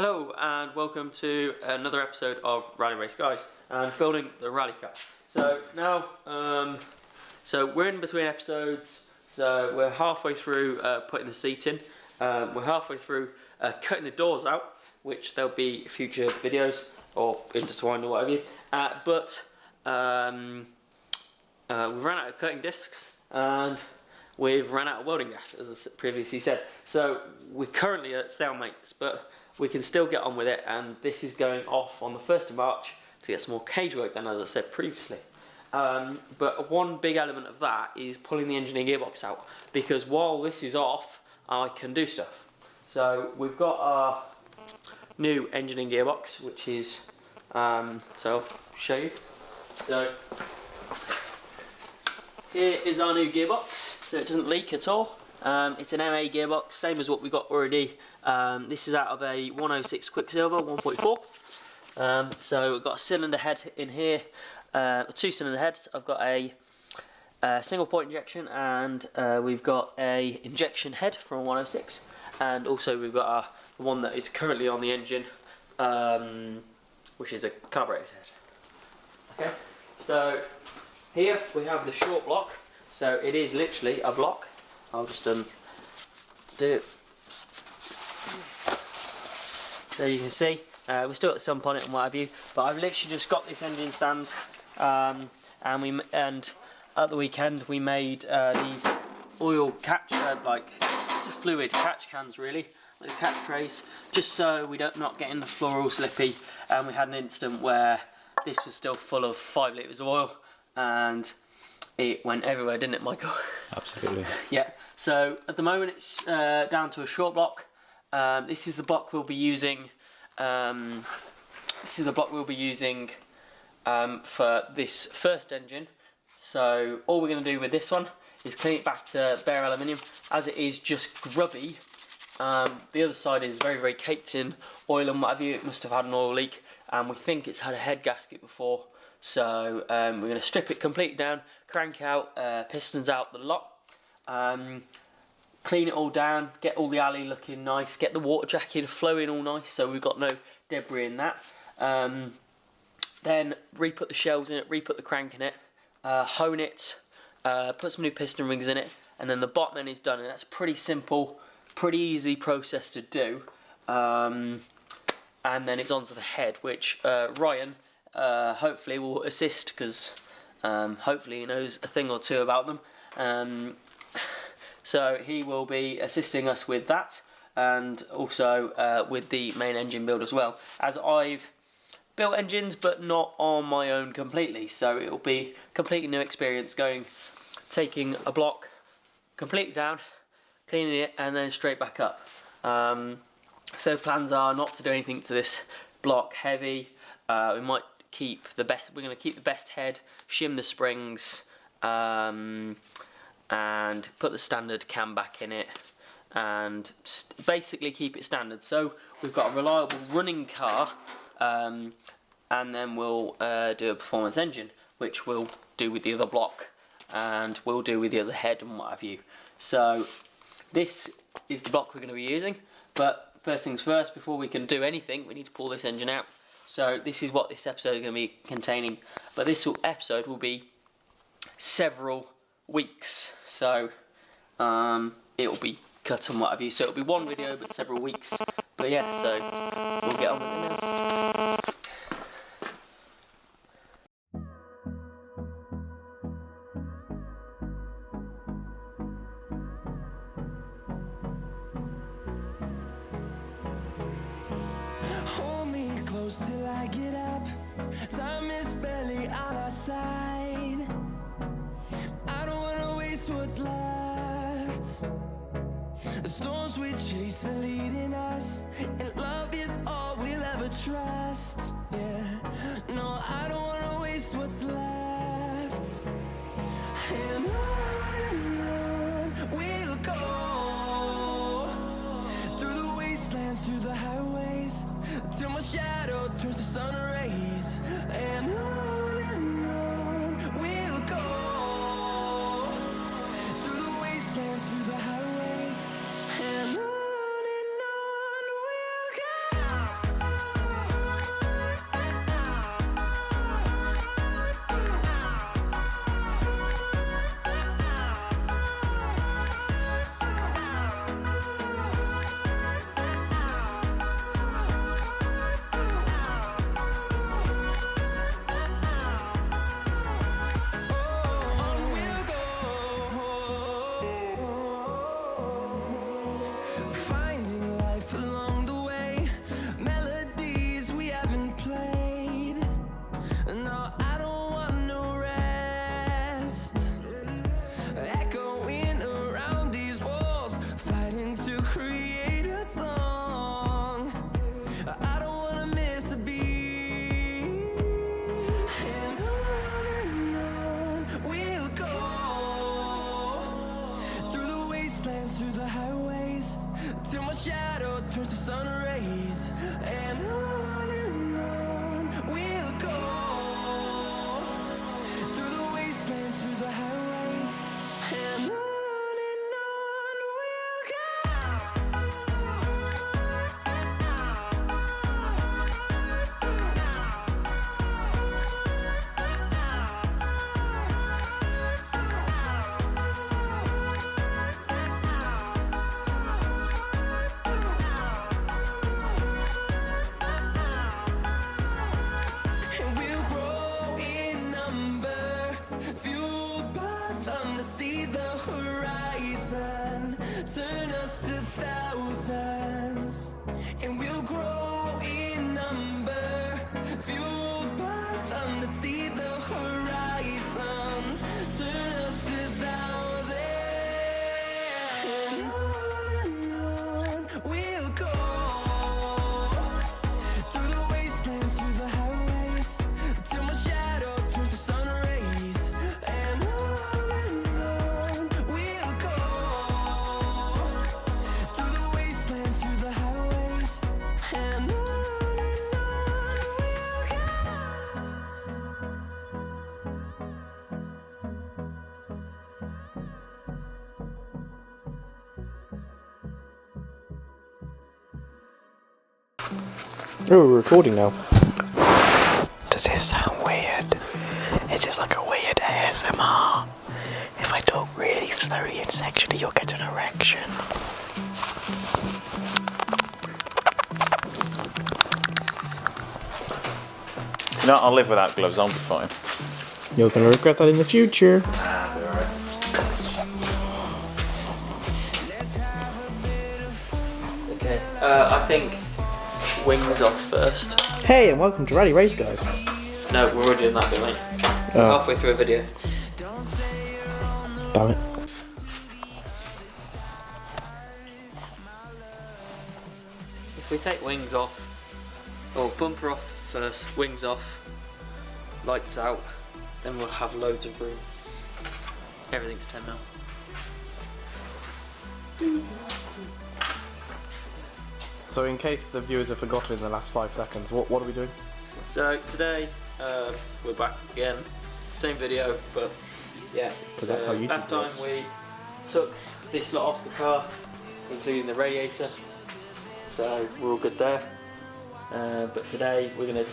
Hello and welcome to another episode of Rally Race Guys and building the rally car. So now, we're in between episodes, so we're halfway through putting the seat in, we're halfway through cutting the doors out, which there'll be future videos or intertwined or whatever, but we've run out of cutting discs and we've run out of welding gas, as I previously said. So we're currently at stalemates, but we can still get on with it, and this is going off on the 1st of March to get some more cage work done, as I said previously. But one big element of that is pulling the engine and gearbox out, because while this is off, I can do stuff. So we've got our new engine and gearbox, which is, so I'll show you. So here is our new gearbox, so it doesn't leak at all. It's an MA gearbox, same as what we got already. This is out of a 106 Quicksilver 1.4. So we've got a cylinder head in here, two cylinder heads. I've got a single point injection, and we've got a injection head from 106, and also we've got the one that is currently on the engine, which is a carbureted head. Okay, so here we have the short block. So it is literally a block. I'll just do it. So you can see, we're still got the sump on it and what have you, but I've literally just got this engine stand, and at the weekend we made these oil catch, like fluid catch cans really, like catch trays, just so we don't not getting the floor all slippy. And we had an incident where this was still full of 5 litres of oil, and it went everywhere, didn't it, Michael? Absolutely. Yeah. So at the moment it's down to a short block. This is the block we'll be using. For this first engine. So all we're going to do with this one is clean it back to bare aluminium, as it is just grubby. The other side is very, very caked in oil and what have you. It must have had an oil leak, and we think it's had a head gasket before. So we're going to strip it completely down, crank out, pistons out the lot, clean it all down, get all the alley looking nice, get the water jacket flowing all nice, so we've got no debris in that. Then re-put the shells in it, re-put the crank in it, hone it, put some new piston rings in it, and then the bottom end is done. And that's pretty simple, pretty easy process to do. And then it's onto the head, which Ryan hopefully will assist, because hopefully he knows a thing or two about them. So he will be assisting us with that, and also with the main engine build as well, as I've built engines but not on my own completely. So it will be completely new experience, taking a block completely down, cleaning it, and then straight back up. So plans are not to do anything to this block heavy. We might keep the best. We're going to keep the best head, shim the springs, and put the standard cam back in it, and basically keep it standard. So we've got a reliable running car, and then we'll do a performance engine, which we'll do with the other block, and we'll do with the other head and what have you. So this is the block we're going to be using, but first things first, before we can do anything, we need to pull this engine out. So this is what this episode is going to be containing, but this episode will be several weeks, so it will be cut and what have you. So it'll be one video but several weeks. But yeah, so we'll get on with it now. Hold me close till I get up. Time is barely on our side. I don't wanna waste what's left. The storms we chase are leading us, and love is all we'll ever trust. Yeah, no, I don't wanna waste what's left. And on we'll go, through the wastelands, through the highways, till my shadow turns to sun rays. And on we'll go, through the wastelands, through the highways, and on we'll go. Oh, we're recording now. Does this sound weird? Is this like a weird ASMR? If I talk really slowly and sexually, you'll get an erection. No, I'll live without gloves, I'll be fine. You're gonna regret that in the future. Okay. I think wings off first. Hey, and welcome to Rally Race Guys. No, we're already doing that bit, mate. We're Oh, halfway through a video. damn it. If we take wings off, or bumper off first, wings off, lights out, then we'll have loads of room. Everything's 10 mil. So in case the viewers have forgotten in the last 5 seconds, what are we doing? So today, we're back again. Same video, but yeah. 'Cause that's how YouTube last time works. we took this lot off the car, including the radiator. So we're all good there. But today we're gonna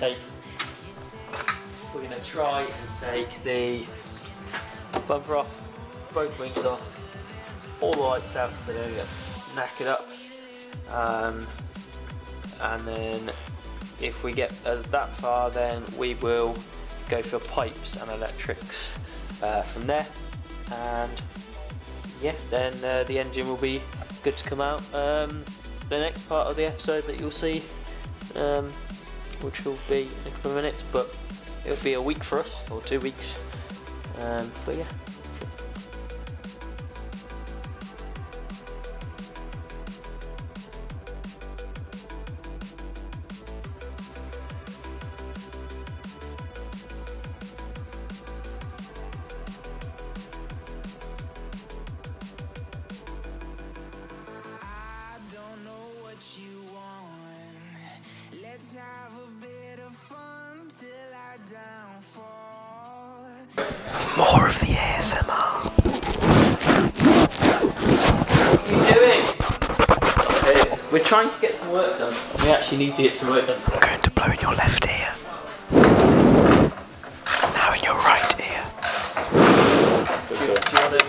try and take the bumper off, both wings off, all the lights out so they don't get knackered up. And then if we get us that far, then we will go for pipes and electrics from there. And yeah, then the engine will be good to come out. The next part of the episode that you'll see, which will be in a couple of minutes, but it'll be a week for us, or 2 weeks. But yeah. Let's have a bit of fun till I downfall. More of the ASMR. What are you doing? Stop it. We're trying to get some work done. We actually need to get some work done. I'm going to blow in your left ear. Now in your right ear. Do you want to?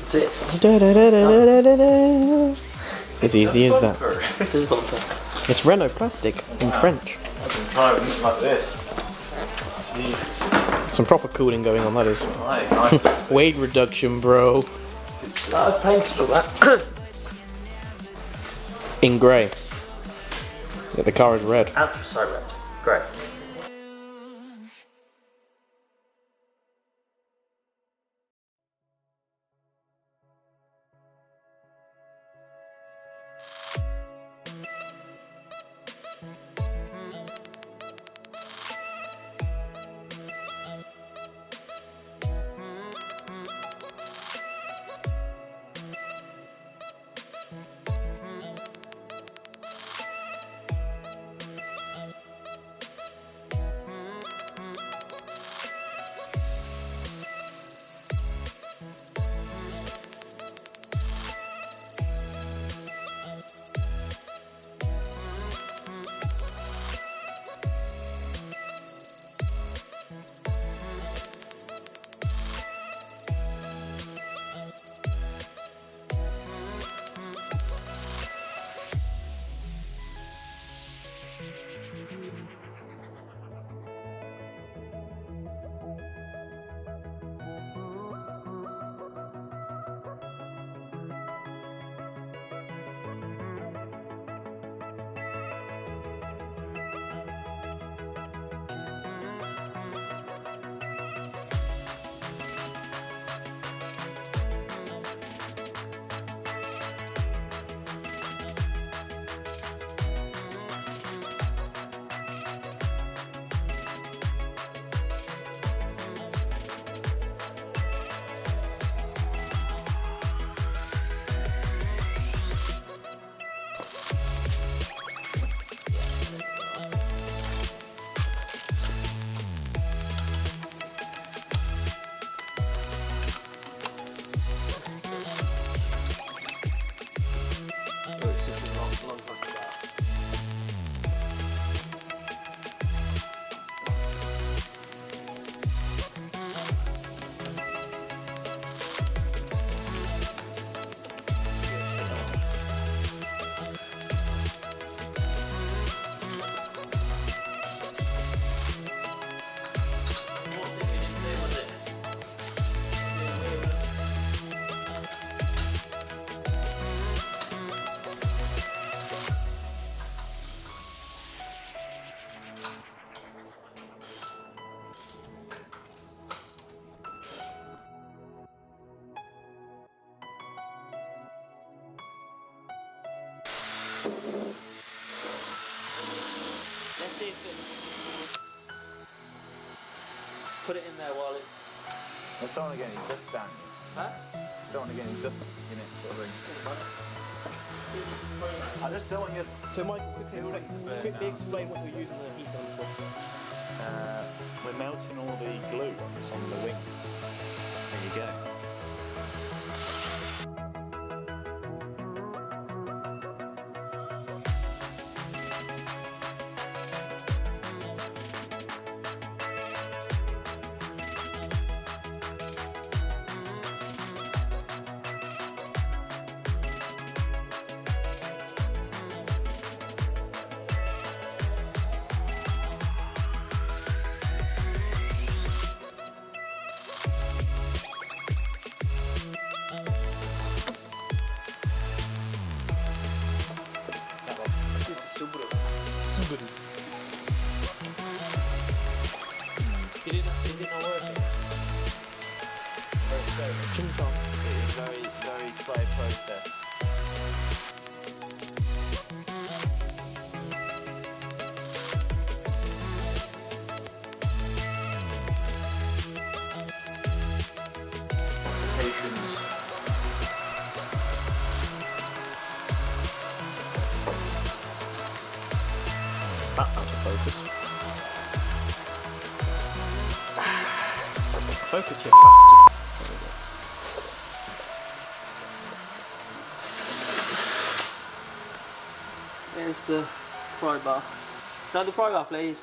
That's it. As easy as that. This is bumper. It's Renault plastic in French. I can try with something like this. Jesus. Some proper cooling going on, that is. That is nice. Weight reduction, bro. I've painted all that. In grey. Yeah, the car is red. Anthracite red. Great. put it in there while it's... I just don't want to get any dust down you. Huh? Just don't want to get any dust in it, sort of thing. I just don't want you... So Michael, quickly explain what you're using the heat on for. We're melting all the glue that's on the wing. There you go. Is it not working? It is very, very slow process. That's out of focus. Focus your bastard. There's the pry bar. Can I have the pry bar, please?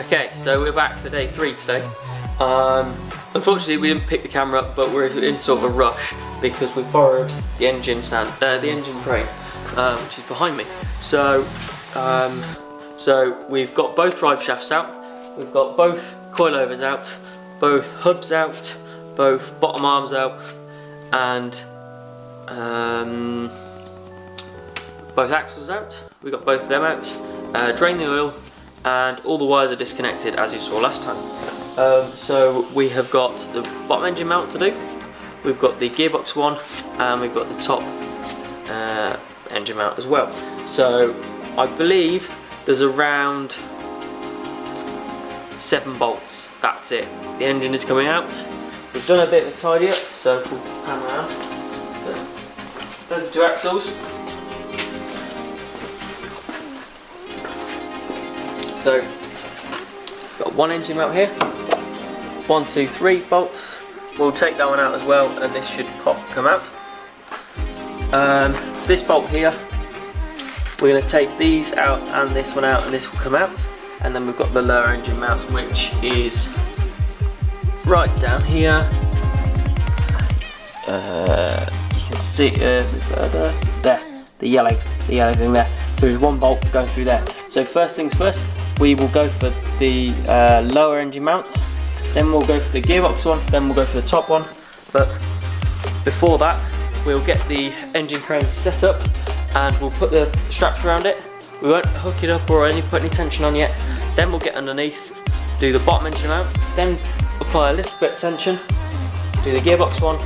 Okay, so we're back for day 3 today. Unfortunately, we didn't pick the camera up, but we're in sort of a rush because we borrowed the engine stand, the engine crane, which is behind me. So, so we've got both drive shafts out, we've got both coilovers out, both hubs out, both bottom arms out, and both axles out. We got both of them out. Drain the oil, and all the wires are disconnected as you saw last time. So we have got the bottom engine mount to do. We've got the gearbox one, and we've got the top engine mount as well. So I believe there's around 7 bolts. That's it. The engine is coming out. We've done a bit of a tidy up, so we'll pan around. So there's the 2 axles. So got 1 engine mount here. 1, 2, 3 bolts. We'll take that one out as well, and this should come out. This bolt here, we're going to take these out and this one out, and this will come out. And then we've got the lower engine mount, which is right down here. You can see there, the yellow thing there. So there's 1 bolt going through there. So first things first, we will go for the lower engine mount. Then we'll go for the gearbox one, then we'll go for the top one. But before that, we'll get the engine crane set up, and we'll put the straps around it. We won't hook it up or put any tension on yet. Then we'll get underneath, do the bottom engine mount, then apply a little bit of tension, do the gearbox one,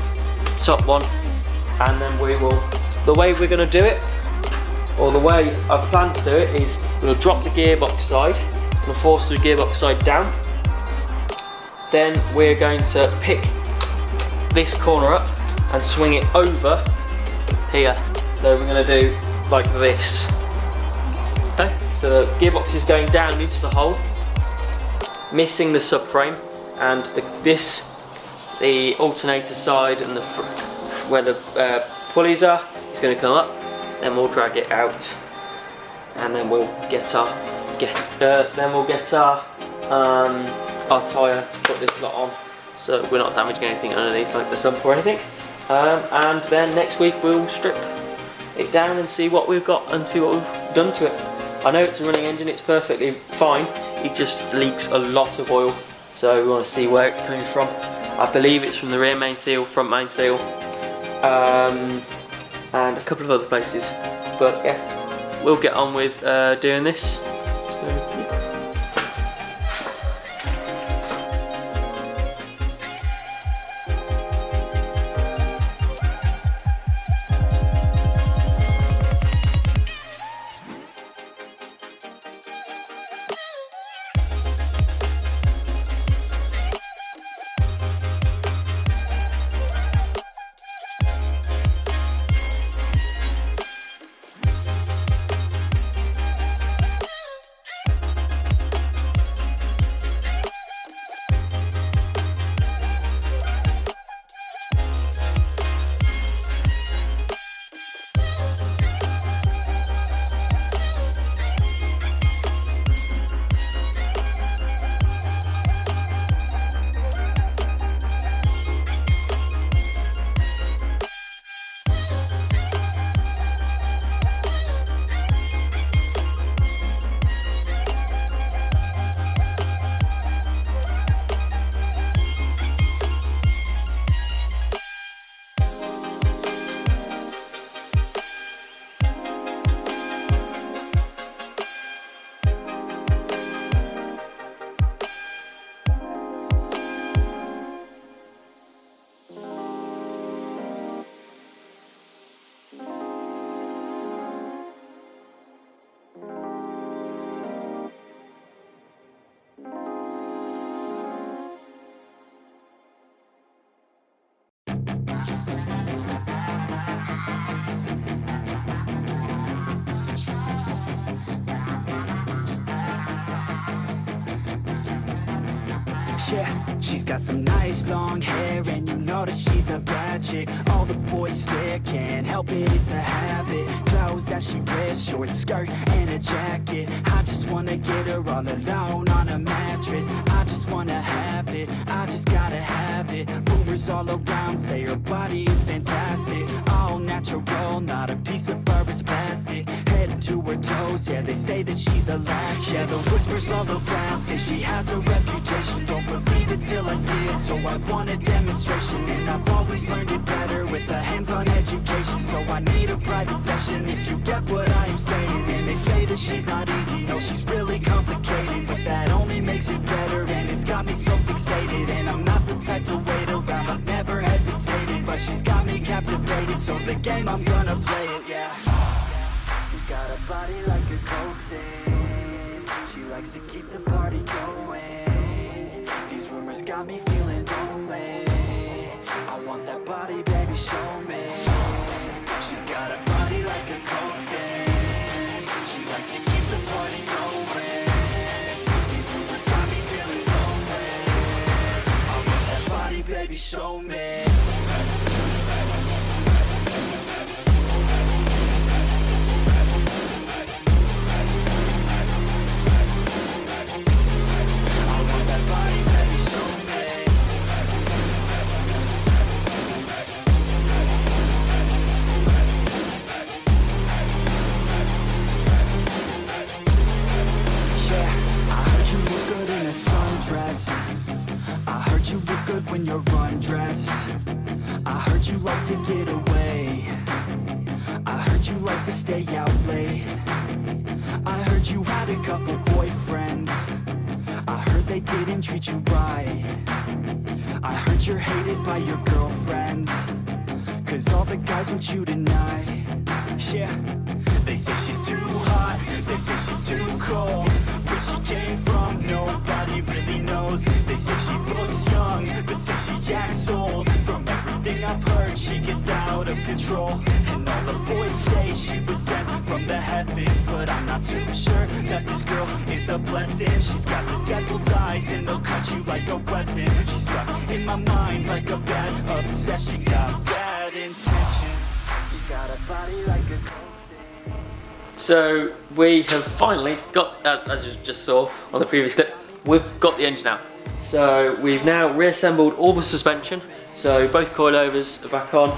top one, and then we will, the way we're going to do it, or the way I plan to do it, is we're going to drop the gearbox side and force the gearbox side down. Then we're going to pick this corner up and swing it over here. So we're going to do like this. Okay, so the gearbox is going down into the hole, missing the subframe, and the alternator side and where the pulleys are is going to come up. Then we'll drag it out, and then we'll get our tyre to put this lot on, so we're not damaging anything underneath, like the sump or anything. And then next week we'll strip it down and see what we've got and see what we've done to it. I know it's a running engine, it's perfectly fine, it just leaks a lot of oil, so we want to see where it's coming from. I believe it's from the rear main seal, front main seal, and a couple of other places. But yeah, we'll get on with doing this. Yeah, she's got some nice long hair, and you know that she's a bad chick. All the boys stare, can't help it, it's a habit. Clothes that she wears, short skirt and a jacket. I just wanna get her all alone on a mattress. I just wanna have it, I just gotta have it. Rumors all around say her body is fantastic. All natural, not a piece of fur is plastic. Head to her toes. Yeah, they say that she's a latch. Yeah, the whispers all around say she has a reputation. Don't believe it till I see it, so I want a demonstration. And I've always learned it better with a hands-on education. So I need a private session if you get what I am saying. And they say that she's not easy, no, she's really complicated, but that only makes it better, and it's got me so fixated. And I'm not the type to wait around, I've never hesitated, but she's got me captivated, so the game, I'm gonna play it, yeah. She's got a body like a coke thing. She likes to keep the party going. These rumors got me feeling lonely. I want that body, baby, show me. She's got a body like a coke thing. She likes to keep the party going. These rumors got me feeling lonely. I want that body, baby, show me. When you're undressed, I heard you like to get away. I heard you like to stay out late. I heard you had a couple boyfriends. I heard they didn't treat you right. I heard you're hated by your girlfriends, 'cause all the guys want you tonight. Yeah, they say she's too hot, they say she's too cold. Where she came from, nobody really knows. They say she looks young, but say she acts old. From everything I've heard, she gets out of control. And all the boys say she was sent from the heavens, but I'm not too sure that this girl is a blessing. She's got the devil's eyes and they'll cut you like a weapon. She's stuck in my mind like a bad obsession. Got bad intentions. She's got a body like a... So we have finally got, as you just saw on the previous clip, we've got the engine out. So we've now reassembled all the suspension. So both coilovers are back on,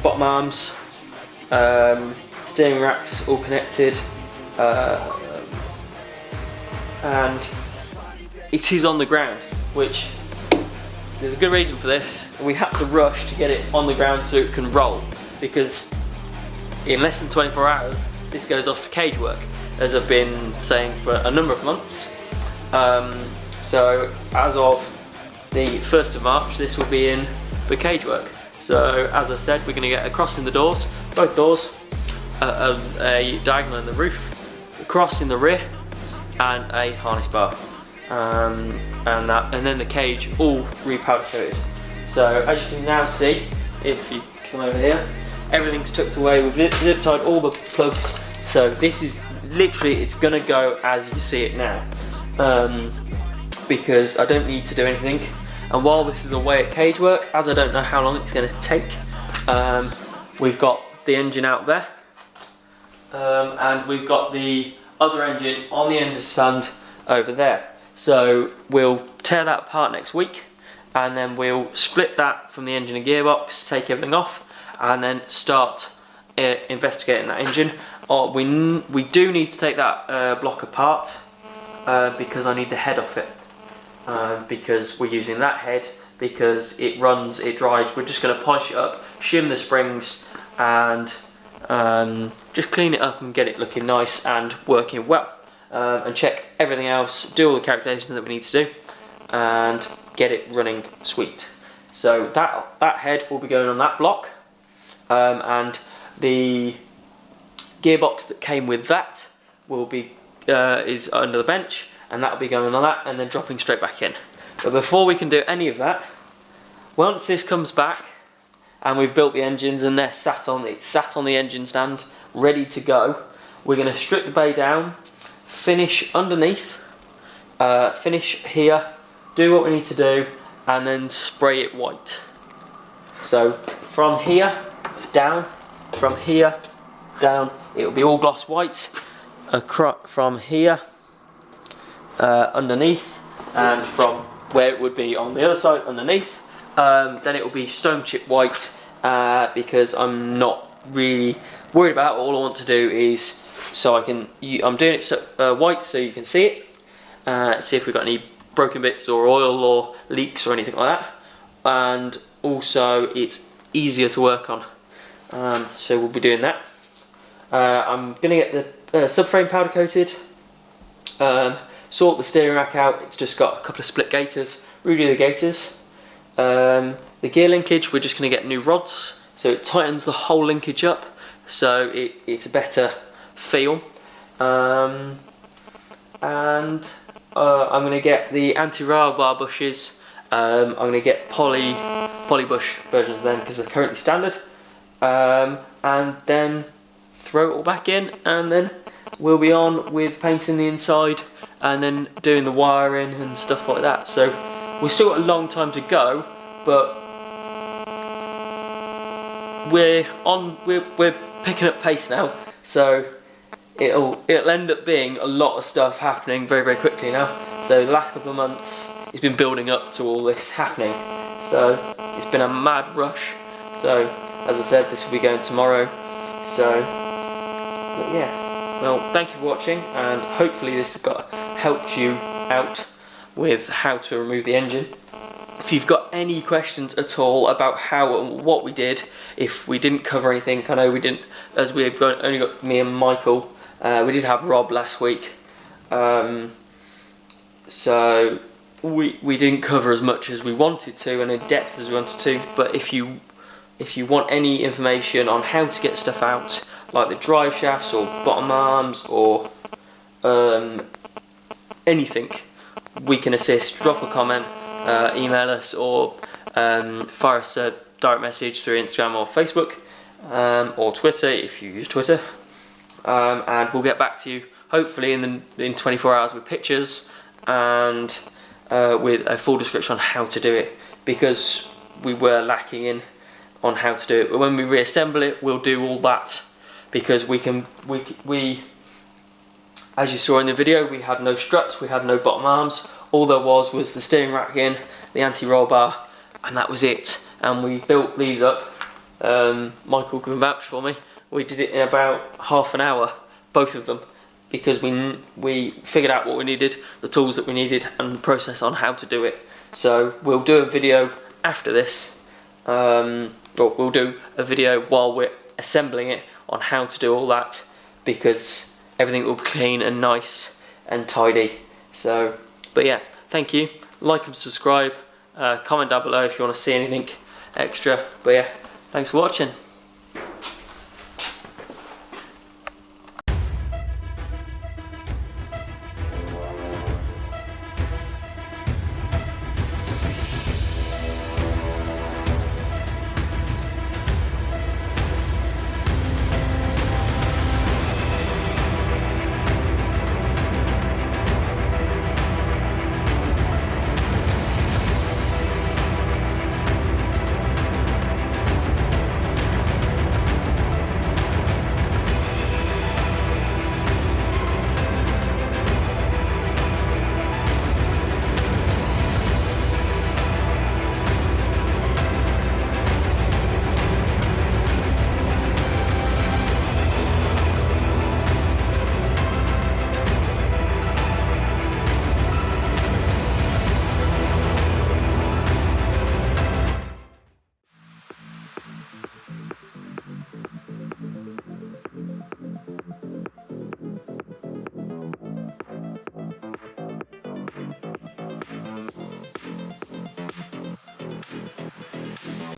bottom arms, steering racks all connected, and it is on the ground, which there's a good reason for this. We had to rush to get it on the ground so it can roll, because in less than 24 hours, this goes off to cage work, as I've been saying for a number of months. So as of the 1st of March, this will be in the cage work. So as I said, we're going to get a cross in the doors, both doors, a diagonal in the roof, a cross in the rear, and a harness bar, and then the cage all repowder coated. So as you can now see, if you come over here, everything's tucked away. We've zip tied all the plugs, so this is literally, it's gonna go as you see it now, because I don't need to do anything. And while this is away at cage work, as I don't know how long it's gonna take, we've got the engine out there, and we've got the other engine on the engine stand over there. So we'll tear that apart next week, and then we'll split that from the engine and gearbox, take everything off, and then start investigating that engine. We do need to take that block apart, because I need the head off it, because we're using that head because it runs, it drives. We're just going to polish it up, shim the springs, and just clean it up and get it looking nice and working well, and check everything else, do all the calculations that we need to do, and get it running sweet. So that head will be going on that block. And the gearbox that came with that will be is under the bench, and that will be going on that and then dropping straight back in. But before we can do any of that, once this comes back and we've built the engines and they're sat on the engine stand ready to go, we're going to strip the bay down, finish underneath, finish here, do what we need to do, and then spray it white. So from here down, from here down, it will be all gloss white. From here underneath, and from where it would be on the other side underneath, then it will be stone chip white, because I'm not really worried about. All I want to do is so I can. I'm doing it white so you can see it. See if we've got any broken bits or oil or leaks or anything like that. And also it's easier to work on. So we'll be doing that. I'm going to get the subframe powder coated. Sort the steering rack out. It's just got a couple of split gaiters. Redo the gaiters. The gear linkage, we're just going to get new rods, so it tightens the whole linkage up, so it's a better feel. And I'm going to get the anti-rail bar bushes. I'm going to get poly bush versions of them because they're currently standard. And then throw it all back in, and then we'll be on with painting the inside and then doing the wiring and stuff like that. So we've still got a long time to go, but we're picking up pace now, so it'll end up being a lot of stuff happening very, very quickly now. So the last couple of months it's been building up to all this happening, so it's been a mad rush. So as I said, this will be going tomorrow. So but yeah, well, thank you for watching, and hopefully this has helped you out with how to remove the engine. If you've got any questions at all about how and what we did, if we didn't cover anything, I know we didn't, as we've only got me and Michael. We did have Rob last week, so we didn't cover as much as we wanted to and in depth as we wanted to. But if you want any information on how to get stuff out, like the drive shafts or bottom arms or anything, we can assist. Drop a comment, email us, or fire us a direct message through Instagram or Facebook, or Twitter if you use Twitter, and we'll get back to you hopefully in 24 hours with pictures and with a full description on how to do it, because we were lacking in on how to do it. But when we reassemble it, we'll do all that, because we as you saw in the video, we had no struts, we had no bottom arms. All there was the steering rack in, the anti-roll bar, and that was it. And we built these up. Michael can vouch for me. We did it in about half an hour, both of them, because we figured out what we needed, the tools that we needed, and the process on how to do it. So we'll do a video after this, or we'll do a video while we're assembling it on how to do all that, because everything will be clean and nice and tidy. So, but yeah, thank you. Like and subscribe. Comment down below if you want to see anything extra. But yeah, thanks for watching.